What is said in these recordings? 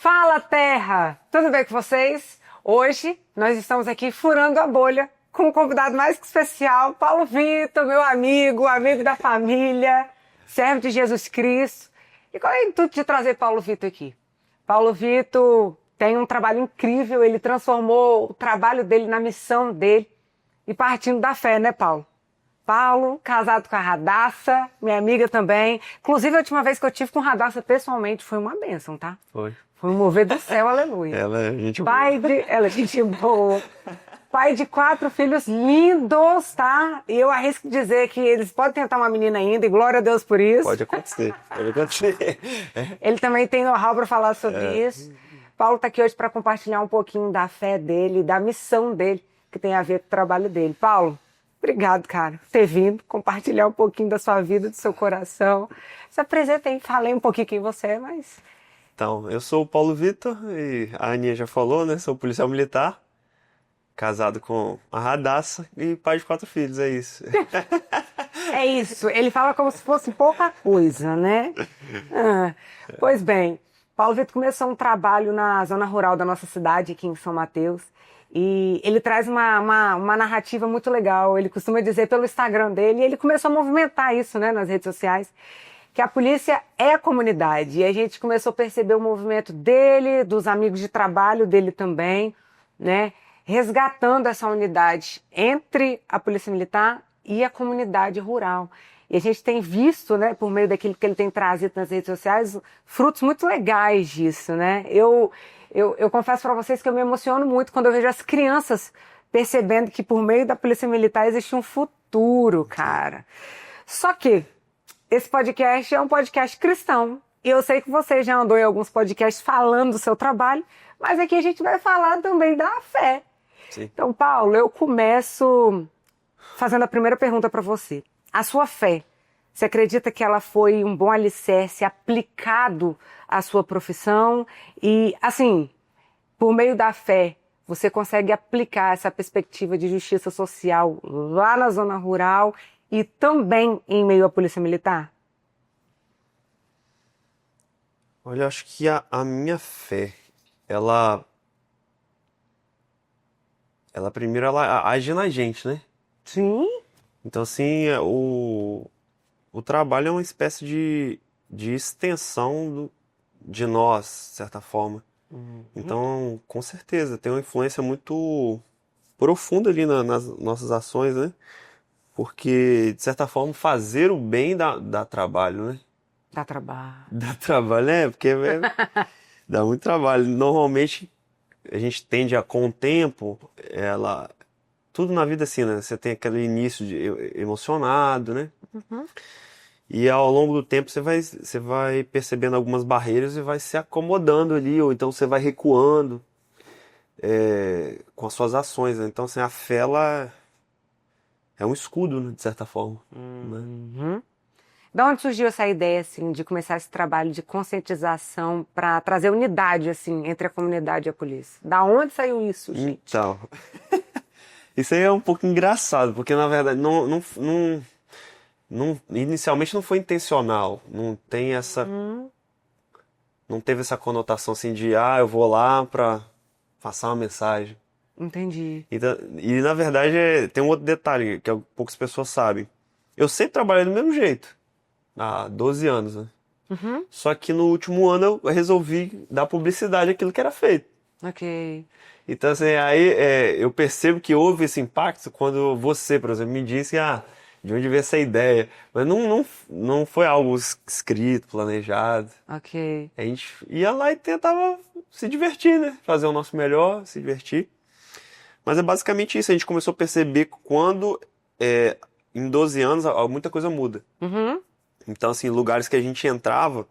Fala, Terra! Tudo bem com vocês? Hoje nós estamos aqui furando a bolha com um convidado mais que especial, Paulo Vitor, meu amigo, amigo da família, servo de Jesus Cristo. E qual é o intuito de trazer Paulo Vitor aqui? Paulo Vitor tem um trabalho incrível, ele transformou o trabalho dele na missão dele e partindo da fé, né, Paulo? Paulo, casado com a Radassa, minha amiga também. Inclusive, a última vez que eu tive com a Radassa pessoalmente foi uma bênção, tá? Foi. Foi um mover do céu, aleluia. Ela é gente boa. Ela é gente boa. Pai de 4 filhos lindos, tá? E eu arrisco dizer que eles podem tentar uma menina ainda, e glória a Deus por isso. Pode acontecer, pode acontecer. Ele também tem know-how para falar sobre isso. Paulo tá aqui hoje para compartilhar um pouquinho da fé dele, da missão dele, que tem a ver com o trabalho dele. Paulo, obrigado, cara, por ter vindo, compartilhar um pouquinho da sua vida, do seu coração. Se apresenta aí, falei um pouquinho quem você é, mas... Então, eu sou o Paulo Vitor, e a Aninha já falou, né? Sou policial militar, casado com a Radassa e pai de 4 filhos, é isso. É isso, ele fala como se fosse pouca coisa, né? Pois bem, Paulo Vitor começou um trabalho na zona rural da nossa cidade, aqui em São Mateus, e ele traz uma narrativa muito legal. Ele costuma dizer pelo Instagram dele, e ele começou a movimentar isso, né, nas redes sociais, que a polícia é a comunidade. E a gente começou a perceber o movimento dele, dos amigos de trabalho dele também, né, resgatando essa unidade entre a polícia militar e a comunidade rural. E a gente tem visto, né, por meio daquilo que ele tem trazido nas redes sociais, frutos muito legais disso, né? Eu confesso para vocês que eu me emociono muito quando eu vejo as crianças percebendo que por meio da polícia militar existe um futuro, cara. Só que esse podcast é um podcast cristão. E eu sei que você já andou em alguns podcasts falando do seu trabalho, mas aqui a gente vai falar também da fé. Sim. Então, Paulo, eu começo fazendo a primeira pergunta para você. A sua fé, você acredita que ela foi um bom alicerce aplicado à sua profissão? E, assim, por meio da fé, você consegue aplicar essa perspectiva de justiça social lá na zona rural e também em meio à polícia militar? Olha, eu acho que a minha fé, ela primeiro ela age na gente, né? Sim. Então, assim, o trabalho é uma espécie de extensão de nós, de certa forma. Então, com certeza, tem uma influência muito profunda ali nas nossas ações, né? Porque, de certa forma, fazer o bem dá trabalho, né? Dá trabalho. Dá trabalho, né? Porque dá muito trabalho. Normalmente, a gente tende com o tempo, tudo na vida assim, né? Você tem aquele início emocionado, né? E ao longo do tempo você vai percebendo algumas barreiras e vai se acomodando ali, ou então você vai recuando com as suas ações, né? Então, assim, a fé, ela é um escudo, né, de certa forma. Né? Da onde surgiu essa ideia, assim, de começar esse trabalho de conscientização para trazer unidade, assim, entre a comunidade e a polícia? Da onde saiu isso, gente? Então, isso aí é um pouco engraçado, porque na verdade inicialmente não foi intencional, não tem não teve essa conotação assim de, eu vou lá para passar uma mensagem. Entendi. Então, e na verdade tem um outro detalhe que poucas pessoas sabem. Eu sempre trabalhei do mesmo jeito, há 12 anos, né? Só que no último ano eu resolvi dar publicidade àquilo que era feito. Ok. Então, assim, aí eu percebo que houve esse impacto quando você, por exemplo, me disse, de onde veio essa ideia? Mas não foi algo escrito, planejado. Ok. A gente ia lá e tentava se divertir, né? Fazer o nosso melhor, se divertir. Mas é basicamente isso, a gente começou a perceber que quando, em 12 anos, muita coisa muda. Então, assim, lugares que a gente entrava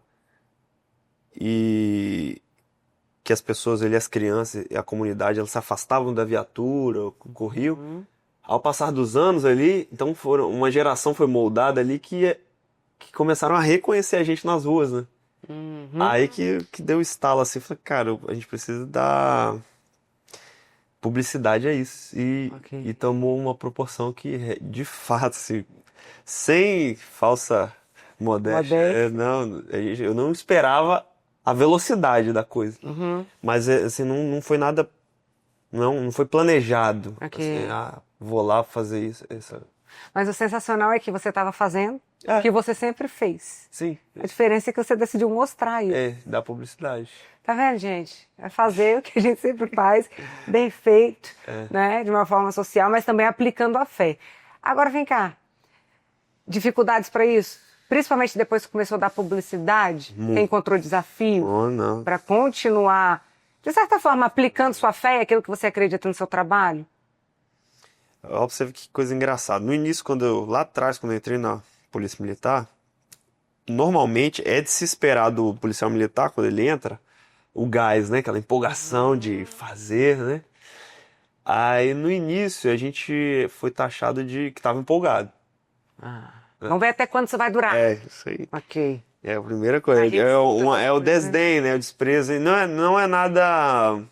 e que as pessoas ali, as crianças e a comunidade, elas se afastavam da viatura, corriam. Ao passar dos anos ali, então uma geração foi moldada ali que começaram a reconhecer a gente nas ruas, né? Aí que deu estalo assim, falei, cara, a gente precisa dar publicidade a isso. E tomou uma proporção que, de fato, assim, sem falsa modéstia, eu não esperava a velocidade da coisa. Uhum. Mas, assim, não foi nada, não foi planejado. Ok. Assim, vou lá fazer isso. Mas o sensacional é que você estava fazendo o É, que você sempre fez. sim, A diferença é que você decidiu mostrar isso. da publicidade. Tá vendo, gente? É fazer o que a gente sempre faz, bem feito, né? De uma forma social, mas também aplicando a fé. Agora vem cá. Dificuldades para isso? Principalmente depois que começou a dar publicidade, você encontrou desafio Oh, não. para continuar, de certa forma, aplicando sua fé e aquilo que você acredita no seu trabalho? Ó, pra você ver que coisa engraçada. No início, lá atrás, quando eu entrei na Polícia Militar, normalmente é de se esperar do policial militar, quando ele entra, o gás, né? Aquela empolgação de fazer, né? Aí no início a gente foi taxado de que tava empolgado. Vamos ver até quando isso vai durar. Isso aí. Ok. É a primeira coisa. A gente É escuta o essas coisas, desdém, né? O desprezo. E não é nada.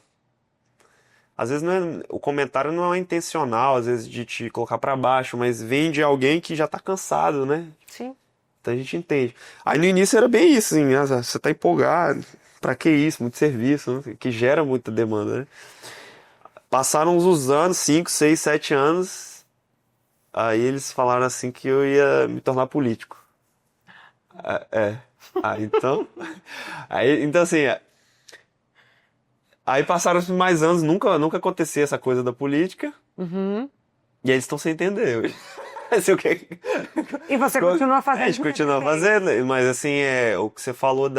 Às vezes o comentário não é intencional, às vezes de te colocar pra baixo, mas vem de alguém que já tá cansado, né? Sim. Então a gente entende. Aí no início era bem isso, assim, você tá empolgado, pra que isso? Muito serviço, né? Que gera muita demanda, né? Passaram os anos, 5, 6, 7 anos, aí eles falaram assim que eu ia me tornar político. Então, então assim, aí passaram mais anos, nunca acontecia essa coisa da política, e aí eles estão sem entender hoje. Assim, E você continua fazendo. A gente continua fazendo, mas assim, o que você falou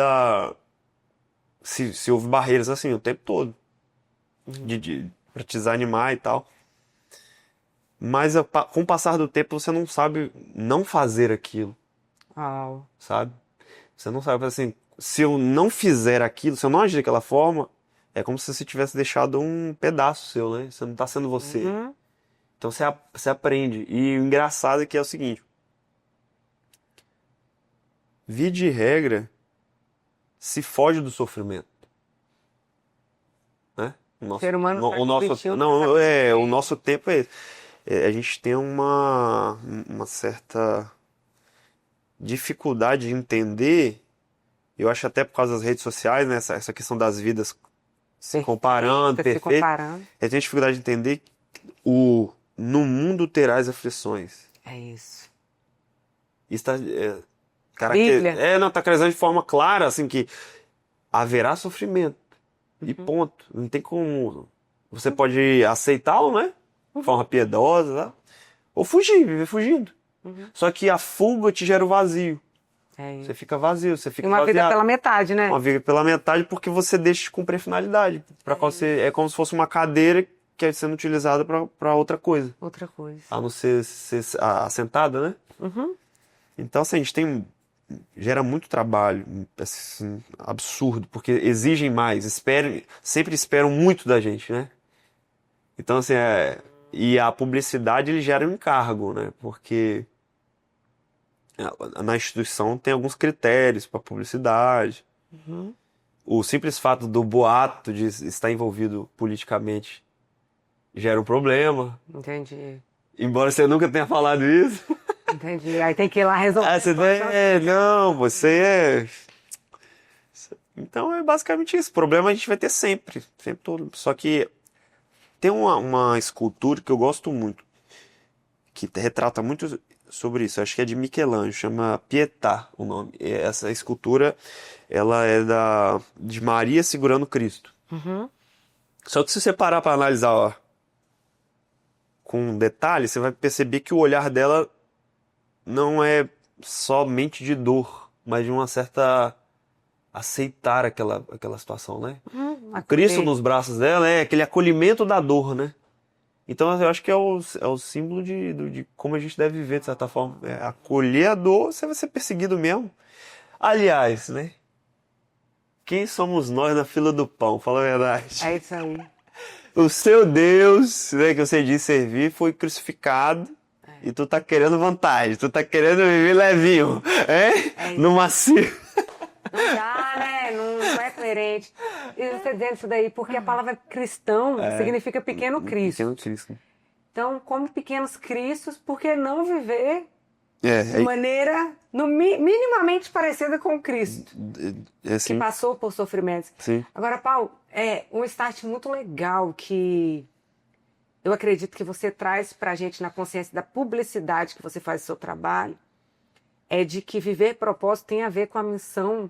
se houve barreiras assim o tempo todo, pra te desanimar e tal. Mas com o passar do tempo você não sabe não fazer aquilo, Uau. sabe? Você não sabe, assim, se eu não fizer aquilo, se eu não agir daquela forma, é como se você tivesse deixado um pedaço seu, né? Você não tá sendo você. Então você aprende. E o engraçado é que é o seguinte: via de regra, se foge do sofrimento, né? O Ser humano tá o nosso, curtindo, não, tá o nosso tempo é esse. A gente tem uma certa dificuldade de entender, eu acho até por causa das redes sociais, né? Essa questão das vidas se comparando, se perfeito. comparando. Eu tenho dificuldade de entender no mundo terás aflições. É isso. Isso tá, Bíblia. tá caracterizando de forma clara, assim, que haverá sofrimento. E ponto. Não tem como. Você pode aceitá-lo, né? De forma piedosa, tá? Ou viver fugindo. Só que a fuga te gera o vazio. É isso. Você fica vazio, você fica E uma vida vaziado. pela metade, né? Uma vida pela metade porque você deixa de cumprir a finalidade. É como se fosse uma cadeira que é sendo utilizada para outra coisa. Outra coisa. A não ser assentada, né? Então, assim, a gente gera muito trabalho, assim, absurdo, porque exigem mais, sempre esperam muito da gente, né? Então, assim, e a publicidade, ele gera um encargo, né? Porque na instituição tem alguns critérios para publicidade. O simples fato do boato de estar envolvido politicamente gera um problema. Entendi. Embora você nunca tenha falado isso. Entendi. Aí tem que ir lá resolver. Você é... Então é basicamente isso. O problema a gente vai ter sempre, o tempo todo. Só que tem uma escultura que eu gosto muito, que retrata muito sobre isso. Acho que é de Michelangelo, chama Pietà o nome. E essa escultura, ela é de Maria segurando Cristo. Só que se você parar para analisar com detalhe, você vai perceber que o olhar dela não é somente de dor, mas de uma certa aceitar aquela situação, né? O Cristo nos braços dela é aquele acolhimento da dor, né? Então eu acho que é o símbolo de como a gente deve viver, de certa forma. Acolher a dor, você vai ser perseguido mesmo. Aliás, né? Quem somos nós na fila do pão? Fala a verdade. É isso aí. O seu Deus, né, que você disse servir, foi crucificado. E tu tá querendo vantagem, tu tá querendo viver levinho, no macio. Não dá, né? Não é coerente. E você dizendo isso daí, porque a palavra cristão significa pequeno Cristo. Pequeno Cristo. Então, como pequenos cristos, por que não viver de maneira minimamente parecida com Cristo, É que assim, passou por sofrimentos. sim, Agora, Paulo, é um start muito legal que eu acredito que você traz para a gente na consciência da publicidade que você faz do seu trabalho, é de que viver propósito tem a ver com a missão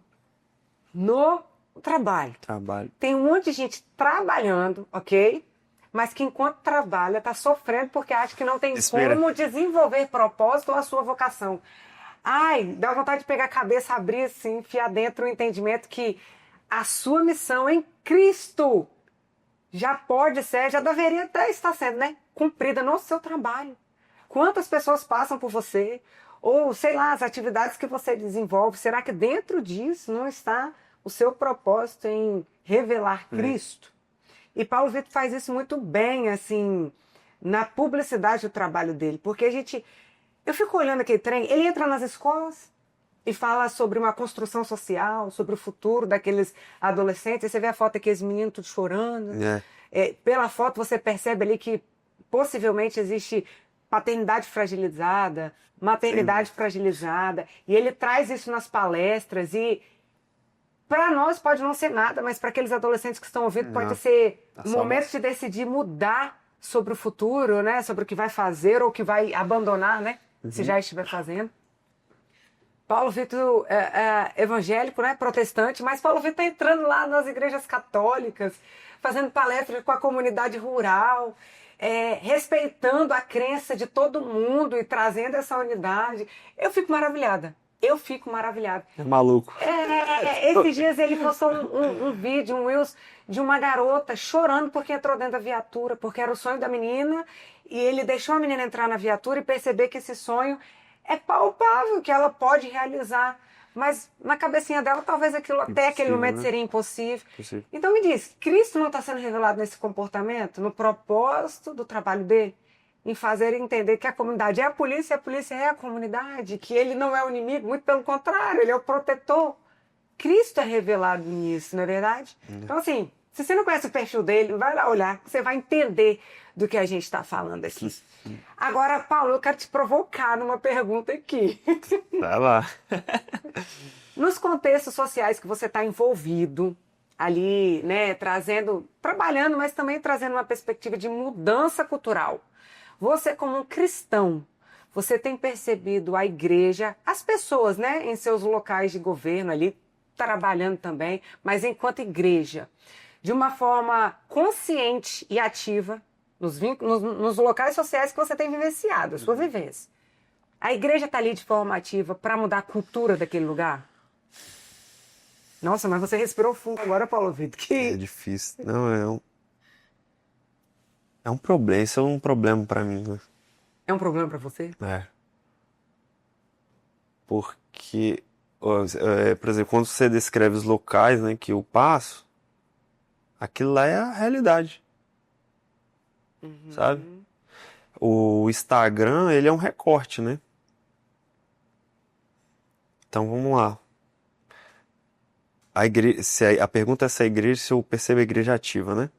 no trabalho. trabalho. Tem um monte de gente trabalhando, ok? Mas que enquanto trabalha está sofrendo porque acha que não tem Espera. como desenvolver propósito ou a sua vocação. Ai, dá vontade de pegar a cabeça, abrir assim, enfiar dentro o entendimento que a sua missão em Cristo já pode ser, já deveria até estar sendo, né? Cumprida no seu trabalho. Quantas pessoas passam por você? Ou, sei lá, as atividades que você desenvolve, será que dentro disso não está o seu propósito em revelar Cristo? E Paulo Vitor faz isso muito bem, assim, na publicidade do trabalho dele. Porque eu fico olhando aquele trem, ele entra nas escolas e fala sobre uma construção social, sobre o futuro daqueles adolescentes. Aí você vê a foto daqueles meninos tudo chorando. Pela foto você percebe ali que possivelmente existe paternidade fragilizada, maternidade fragilizada. E ele traz isso nas palestras e para nós pode não ser nada, mas para aqueles adolescentes que estão ouvindo pode ser momento de decidir mudar sobre o futuro, né? Sobre o que vai fazer ou o que vai abandonar, né? Se já estiver fazendo. Paulo Vitor é evangélico, né? Protestante, mas Paulo Vitor está entrando lá nas igrejas católicas, fazendo palestras com a comunidade rural, respeitando a crença de todo mundo e trazendo essa unidade. Eu fico maravilhada. Eu fico maravilhada. É maluco. Esses dias ele postou um vídeo, um Reels, de uma garota chorando porque entrou dentro da viatura, porque era o sonho da menina, e ele deixou a menina entrar na viatura e perceber que esse sonho é palpável, que ela pode realizar. Mas na cabecinha dela, talvez aquilo até aquele momento seria impossível. Impossível. Então me diz, Cristo não está sendo revelado nesse comportamento, no propósito do trabalho dele? Em fazer entender que a comunidade é a polícia é a comunidade, que ele não é o inimigo, muito pelo contrário, ele é o protetor. Cristo é revelado nisso, não é verdade? Então, assim, se você não conhece o perfil dele, vai lá olhar, você vai entender do que a gente está falando aqui. Agora, Paulo, eu quero te provocar numa pergunta aqui. Vai lá. Nos contextos sociais que você está envolvido, ali, né, trabalhando, mas também trazendo uma perspectiva de mudança cultural. Você, como um cristão, você tem percebido a igreja, as pessoas, né, em seus locais de governo ali, trabalhando também, mas enquanto igreja, de uma forma consciente e ativa, nos locais sociais que você tem vivenciado, a sua vivência. A igreja está ali de forma ativa para mudar a cultura daquele lugar? Nossa, mas você respirou fundo agora, Paulo Vitor. É difícil. Não, é um problema. Isso é um problema pra mim, né? É um problema para você? Porque, por exemplo, quando você descreve os locais, né, que eu passo, aquilo lá é a realidade, sabe? O Instagram, ele é um recorte, né? Então, vamos lá. A pergunta é se a igreja, se eu percebo a igreja ativa, né?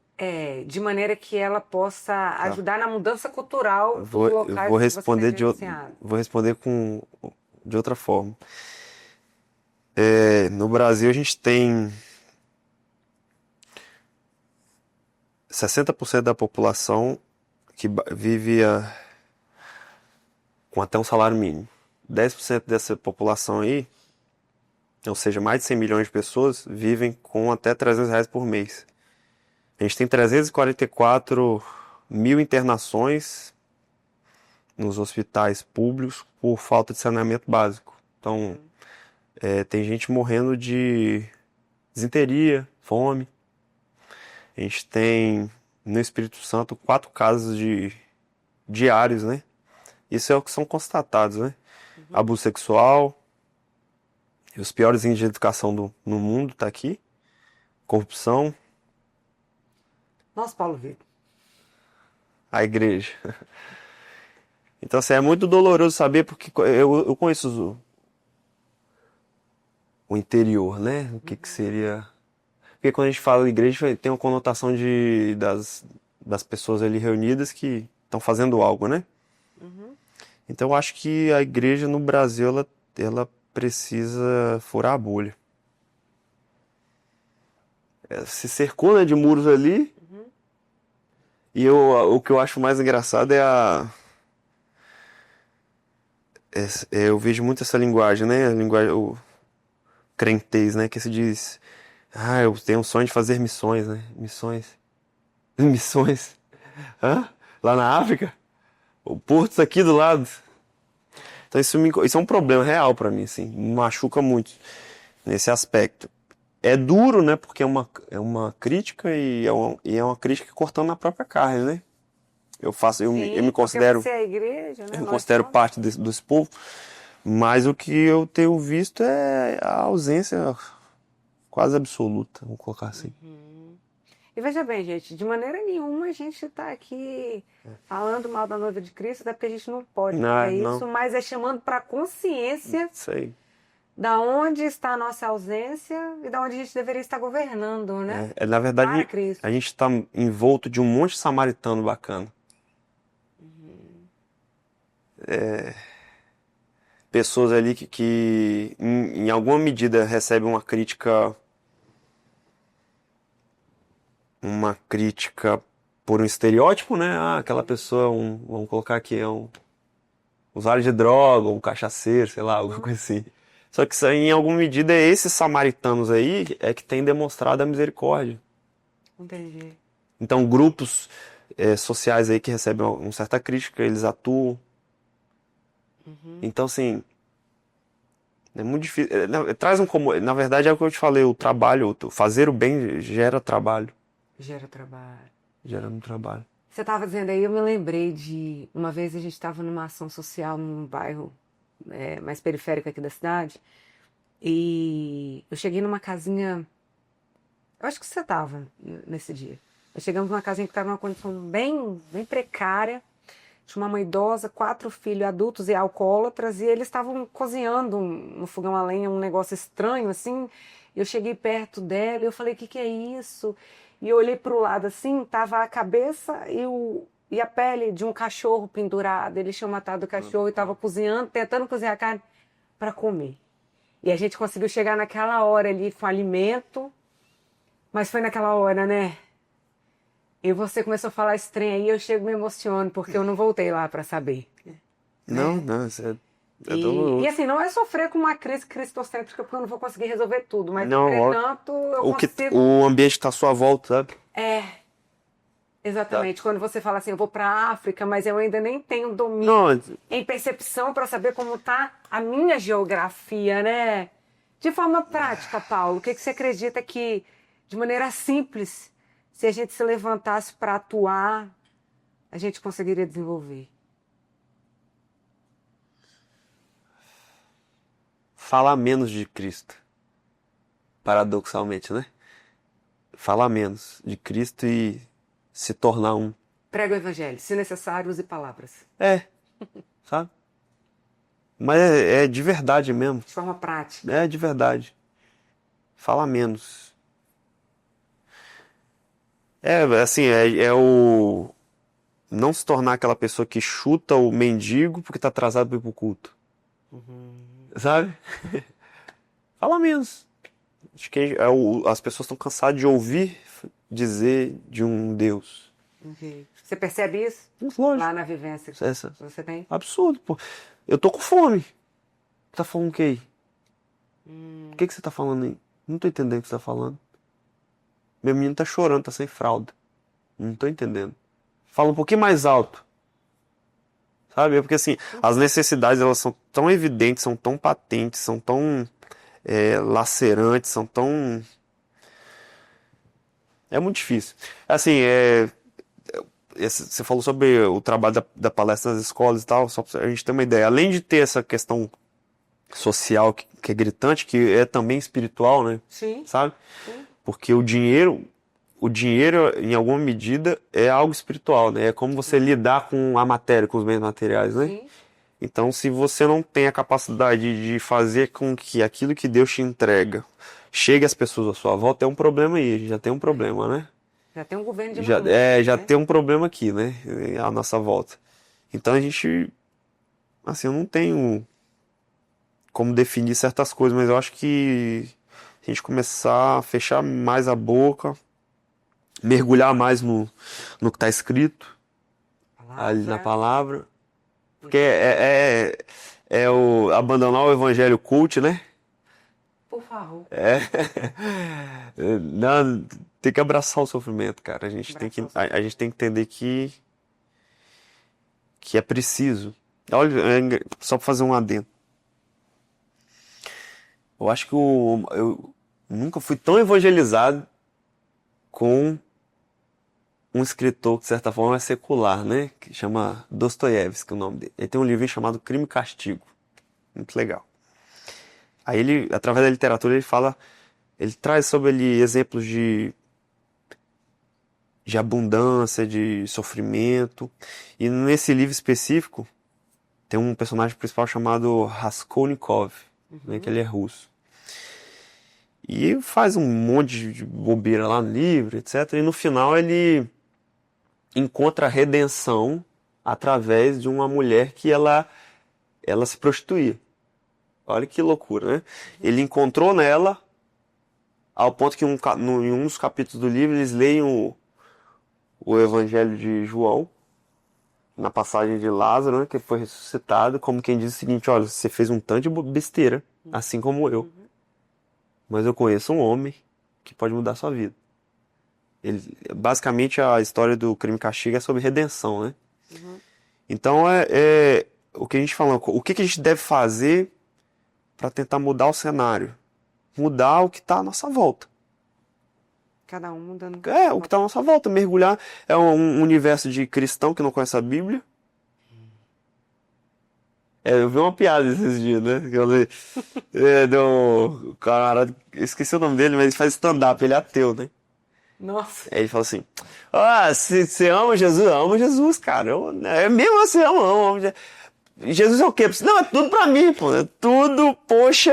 De maneira que ela possa ajudar na mudança cultural dos locais Eu vou que responder você tem vivenciado. vou responder de outra forma. No Brasil a gente tem 60% da população que vive com até um salário mínimo. 10% dessa população aí, ou seja, mais de 100 milhões de pessoas, vivem com até R$300 por mês. A gente tem 344 mil internações nos hospitais públicos por falta de saneamento básico. Então, tem gente morrendo de disenteria, fome. A gente tem, no Espírito Santo, 4 casos diários, né? Isso é o que são constatados, né? Abuso sexual, os piores índices de educação no mundo tá aqui. Corrupção. Nossa, Paulo Vitor. A igreja. Então, assim, é muito doloroso saber, porque eu conheço o interior, né? O que seria... Porque quando a gente fala igreja, tem uma conotação das pessoas ali reunidas que estão fazendo algo, né? Então, eu acho que a igreja no Brasil, ela ela precisa furar a bolha. Se cercou, né, de muros ali. E o que eu acho mais engraçado eu vejo muito essa linguagem, né? A linguagem, o crentez, né? Que se diz, eu tenho um sonho de fazer missões, né? Missões. Missões. Hã? Lá na África? O Porto aqui do lado. Então isso é um problema real pra mim, assim. Me machuca muito nesse aspecto. É duro, né? Porque é uma crítica e é uma crítica cortando na própria carne, né? Eu me considero, porque você é a igreja, né? eu me Nós considero somos. parte desse povo, mas o que eu tenho visto é a ausência quase absoluta, vamos colocar assim. E veja bem, gente, de maneira nenhuma a gente está aqui falando mal da noiva de Cristo, até porque a gente não pode fazer Não, isso, mas é chamando para consciência isso aí. da onde está a nossa ausência e da onde a gente deveria estar governando, né? Na Para verdade, Cristo. a gente está envolto de um monte de samaritano bacana. Pessoas ali que em alguma medida recebem uma crítica por um estereótipo, né? Aquela pessoa, vamos colocar aqui, é um usuário de droga, um cachaceiro, sei lá, alguma coisa assim. Só que isso aí, em alguma medida, esses samaritanos aí é que têm demonstrado a misericórdia. Entendi. Então, grupos sociais aí que recebem uma certa crítica, eles atuam. Então, assim, é muito difícil. Na verdade, é o que eu te falei, o trabalho, fazer o bem gera trabalho. Gera trabalho. Gera um trabalho. Você estava dizendo aí, eu me lembrei de uma vez a gente estava numa ação social num bairro mais periférico aqui da cidade e eu cheguei numa casinha, eu acho que você estava nesse dia. Nós chegamos numa casinha que estava numa condição bem, bem precária, tinha uma mãe idosa, 4 filhos adultos e alcoólatras e eles estavam cozinhando no fogão a lenha um negócio estranho assim. Eu cheguei perto dela e eu falei, o que é isso? E eu olhei para o lado assim, tava a cabeça e a pele de um cachorro pendurada. Eles tinham matado o cachorro e estavam cozinhando, tentando cozinhar a carne para comer. E a gente conseguiu chegar naquela hora ali com alimento, mas foi naquela hora, né? E você começou a falar esse trem aí, eu chego e me emociono, porque eu não voltei lá para saber. Não, isso é E doloroso. assim, não é sofrer com uma crise cristocêntrica, porque eu não vou conseguir resolver tudo, mas Não, entretanto eu consigo. o ambiente está à sua volta, sabe? Exatamente. Quando você fala assim, eu vou para a África, mas eu ainda nem tenho domínio Não, em percepção para saber como está a minha geografia, né? De forma prática, Paulo, o que você acredita que, de maneira simples, se a gente se levantasse para atuar, a gente conseguiria desenvolver? falar menos de Cristo. Paradoxalmente, né? Falar menos de Cristo e se tornar um. Prega o evangelho, se necessário, use palavras. Sabe? Mas é de verdade mesmo. De forma prática. É de verdade. Falar menos. Assim, é o. Não se tornar aquela pessoa que chuta o mendigo porque tá atrasado para ir pro culto. Sabe? Fala menos. Acho que as pessoas estão cansadas de ouvir dizer de um Deus. Okay. Você percebe isso? Lógico. Lá na vivência que você tem? Absurdo, pô. Eu tô com fome. Tá falando o que aí? O que você tá falando aí? Não tô entendendo o que você tá falando. Meu menino tá chorando, tá sem fralda. Não tô entendendo. Fala um pouquinho mais alto. Sabe? Porque assim, as necessidades elas são tão evidentes, são tão patentes, são tão lacerantes, são tão... É muito difícil. Assim, você falou sobre o trabalho da palestra nas escolas e tal, só pra a gente ter uma ideia. Além de ter essa questão social que é gritante, que é também espiritual, né? Sim. Sabe? Sim. Porque o dinheiro, em alguma medida, é algo espiritual, né? É como você lidar com a matéria, com os bens materiais, né? Sim. Então, se você não tem a capacidade de fazer com que aquilo que Deus te entrega chegue às pessoas à sua volta, é um problema aí, já tem um problema, né? Já tem um governo de Já né? tem um problema aqui, né? À nossa volta. Então a gente, assim, eu não tenho como definir certas coisas, mas eu acho que a gente começar a fechar mais a boca, mergulhar mais no que está escrito ali na palavra, porque é o abandonar o evangelho cult, né? Por favor. Não, tem que abraçar o sofrimento, cara. A gente tem que entender que é preciso. Olha, só para fazer um adendo. Eu acho que eu nunca fui tão evangelizado com um escritor que, de certa forma, é secular, né? Que chama Dostoiévski, o nome dele. Ele tem um livro chamado Crime e Castigo. Muito legal. Aí ele, através da literatura, ele traz sobre ele exemplos de abundância, de sofrimento. E nesse livro específico, tem um personagem principal chamado Raskolnikov, né, que ele é russo. E faz um monte de bobeira lá no livro, etc. E no final ele encontra a redenção através de uma mulher que ela se prostituía. Olha que loucura, né? Ele encontrou nela, ao ponto que em um dos capítulos do livro eles leem o Evangelho de João, na passagem de Lázaro, né, que foi ressuscitado, como quem diz o seguinte: olha, você fez um tanto de besteira, assim como eu, mas eu conheço um homem que pode mudar a sua vida. Basicamente a história do Crime e Castigo é sobre redenção, né? Então o que a gente fala, o que a gente deve fazer para tentar mudar o cenário, mudar o que está à nossa volta. Cada um mudando. O que está à nossa volta, mergulhar. É um universo de cristão que não conhece a Bíblia. Eu vi uma piada esses dias, né? Que eu li, do camarada, eu esqueci o nome dele, mas ele faz stand-up, ele é ateu, né? Nossa. Aí ele fala assim: se você ama Jesus, eu amo Jesus, cara. É mesmo assim, eu amo Jesus. Jesus é o quê? Não, é tudo pra mim, pô. É tudo, poxa,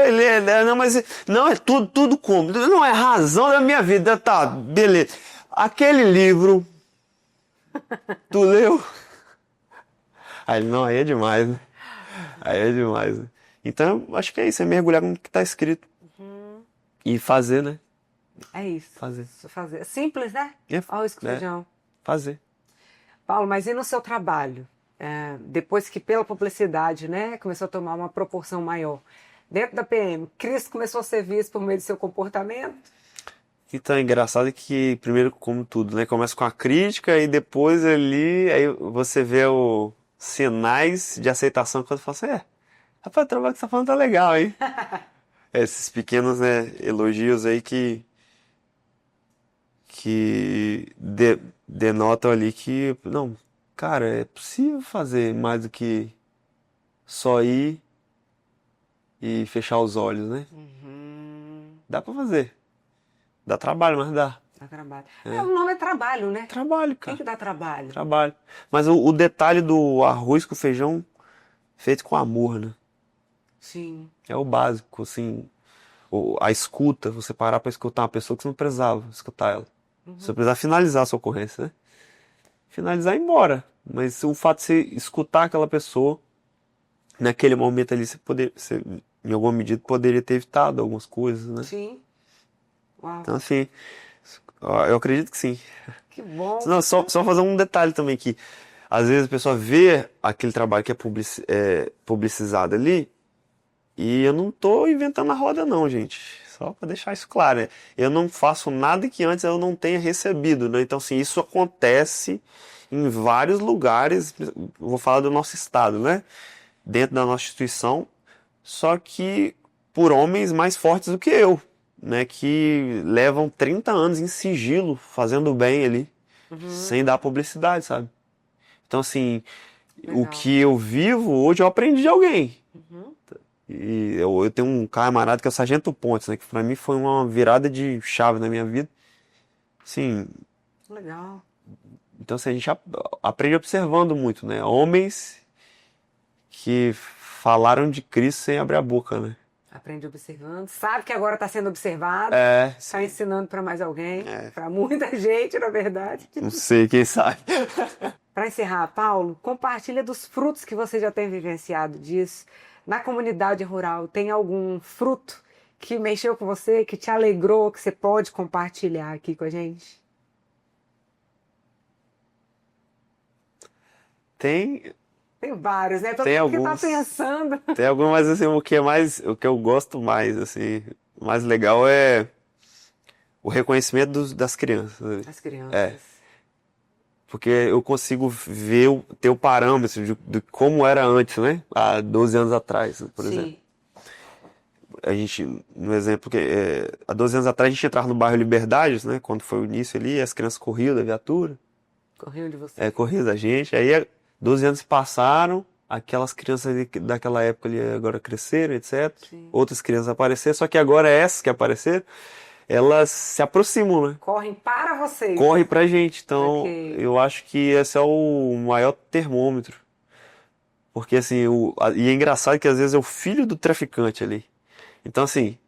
não, mas não, é tudo como? Não, é razão da minha vida. Tá, beleza. Aquele livro, tu leu? Aí não, aí é demais, né? Aí é demais, né? Então, acho que é isso, é mergulhar no que tá escrito. E fazer, né? É isso. Fazer. Simples, né? Arroz com feijão. Fazer. Paulo, mas e no seu trabalho? Depois que pela publicidade, né, começou a tomar uma proporção maior. Dentro da PM, Cristo começou a ser visto por meio do seu comportamento? Então, é engraçado que, primeiro, como tudo, né? Começa com a crítica e depois aí você vê os sinais de aceitação quando você fala assim, rapaz, o trabalho que você tá falando tá legal, hein? Esses pequenos, né, elogios aí que denotam ali que, não, cara, é possível fazer mais do que só ir e fechar os olhos, né? Dá pra fazer. Dá trabalho, mas dá. Dá trabalho. O nome é trabalho, né? Trabalho, cara. Quem que dá trabalho? Trabalho. Mas o detalhe do arroz com feijão feito com amor, né? Sim. É o básico, assim. A escuta, você parar pra escutar uma pessoa que você não precisava escutar ela. Você precisava finalizar a sua ocorrência, né? Finalizar e ir embora. Mas o fato de você escutar aquela pessoa, naquele momento ali, você em alguma medida, poderia ter evitado algumas coisas, né? Sim. Uau. Então, assim, eu acredito que sim. Que bom. Não, só fazer um detalhe também que às vezes a pessoa vê aquele trabalho que é publicizado ali e eu não tô inventando a roda não, gente. Só para deixar isso claro, né? Eu não faço nada que antes eu não tenha recebido, né? Então, assim, isso acontece em vários lugares, vou falar do nosso estado, né? Dentro da nossa instituição, só que por homens mais fortes do que eu, né? Que levam 30 anos em sigilo, fazendo bem ali, sem dar publicidade, sabe? Então, assim, o que eu vivo hoje eu aprendi de alguém. E eu tenho um camarada que é o Sargento Pontes, né? Que pra mim foi uma virada de chave na minha vida. Assim, Legal. então, assim, a gente aprende observando muito, né? Homens que falaram de Cristo sem abrir a boca, né? Aprende observando, sabe que agora está sendo observado, está ensinando para mais alguém, para muita gente, na verdade. Não sei, quem sabe. Para encerrar, Paulo, compartilha dos frutos que você já tem vivenciado disso, na comunidade rural, tem algum fruto que mexeu com você, que te alegrou, que você pode compartilhar aqui com a gente? Tem, Tem vários, né? Todo tem mundo que tá alguns. pensando. Tem alguns, mas assim, o que eu gosto mais, assim, o mais legal é o reconhecimento das crianças, né? As É, crianças. porque eu consigo ver, ter o parâmetro de como era antes, né? Há 12 anos atrás, por exemplo. Sim. A gente, no exemplo, há 12 anos atrás a gente entrava no bairro Liberdades, né? Quando foi o início ali, as crianças corriam da viatura, Corriam de você. corriam da gente. Aí 12 anos se passaram, aquelas crianças ali daquela época ali agora cresceram, etc. Sim. Outras crianças apareceram, só que agora essas que apareceram, elas se aproximam, né? Correm para vocês. Corre pra gente. Então, Ok. eu acho que esse é o maior termômetro. Porque assim, e é engraçado que às vezes é o filho do traficante ali. Então, assim,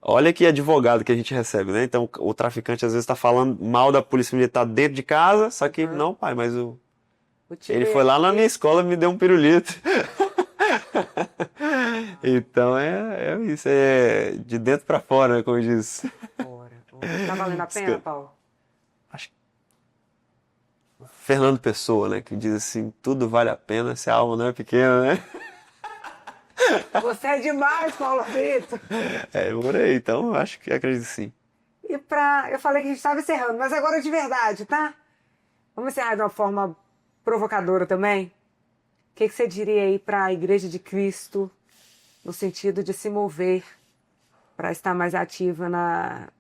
olha que advogado que a gente recebe, né? Então, o traficante às vezes tá falando mal da polícia militar dentro de casa, só que, não, pai, mas O tio ele é foi lá na aqui. minha escola e me deu um pirulito. Então, é isso, é de dentro pra fora, né, como diz. Ora. Tá valendo a pena, Paulo? Acho que Fernando Pessoa, né, que diz assim, tudo vale a pena se a alma não é pequena, né? Você é demais, Paulo Vitor. É, por aí, então eu acho que acredito sim. E eu falei que a gente estava encerrando, mas agora de verdade, tá? Vamos encerrar de uma forma provocadora também? O que você diria aí para a Igreja de Cristo, no sentido de se mover para estar mais ativa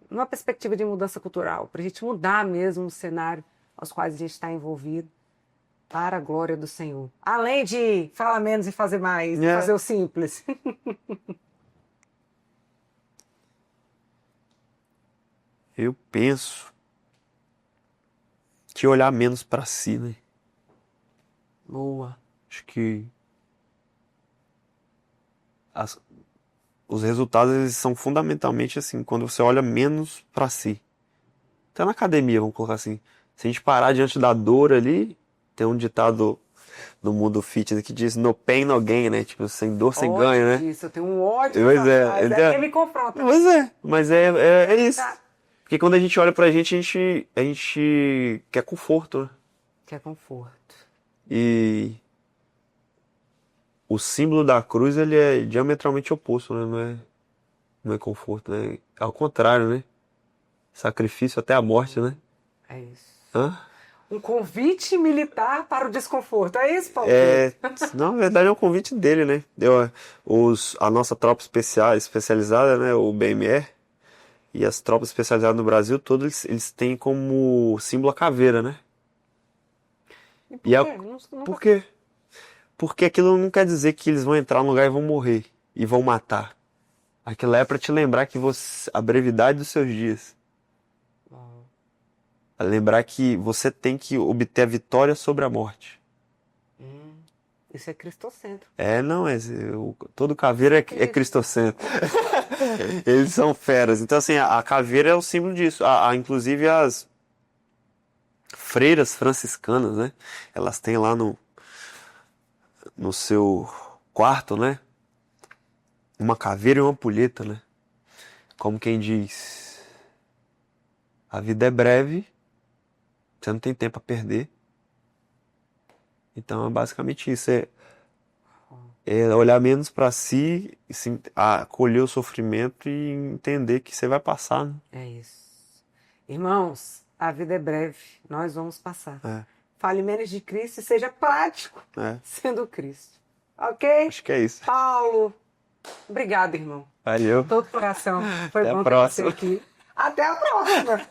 numa perspectiva de mudança cultural, para a gente mudar mesmo o cenário aos quais a gente está envolvido, para a glória do Senhor. Além de falar menos e fazer mais, fazer o simples. Eu penso que olhar menos pra si, né? Boa. Acho que os resultados eles são fundamentalmente assim, quando você olha menos pra si. Até na academia, vamos colocar assim. Se a gente parar diante da dor ali, tem um ditado no mundo fitness que diz no pain, no gain, né? Tipo, sem dor, sem ganho, né? Isso, eu tenho um ódio. Pois é, Ele me confronta. Pois é, mas é isso. Porque quando a gente olha pra gente, a gente quer conforto, né? Quer conforto. E o símbolo da cruz, ele é diametralmente oposto, né? Não é conforto, né? Ao contrário, né? Sacrifício até a morte, né? É isso. Hã? Um convite militar para o desconforto. É isso, Paulo? Não, na verdade é um convite dele, né? A nossa tropa especializada, né? O BMR e as tropas especializadas no Brasil, todos eles têm como símbolo a caveira, né? E por quê? Por quê? Porque aquilo não quer dizer que eles vão entrar no lugar e vão morrer e vão matar. Aquilo é para te lembrar que a brevidade dos seus dias. Lembrar que você tem que obter a vitória sobre a morte. Isso é cristocentro. Não, todo caveira é cristocentro. Eles são feras. Então, assim, a caveira é o símbolo disso. Inclusive as freiras franciscanas, né? Elas têm lá no seu quarto, né? Uma caveira e uma ampulheta, né? Como quem diz, a vida é breve, você não tem tempo a perder. Então é basicamente isso, é olhar menos para si, acolher o sofrimento e entender que você vai passar, né? É isso. Irmãos, a vida é breve, nós vamos passar. Fale menos de Cristo e seja prático, sendo Cristo. Ok? Acho que é isso. Paulo, obrigado, irmão. Valeu. Todo coração. Foi Até bom a ter você próxima. aqui. Até a próxima.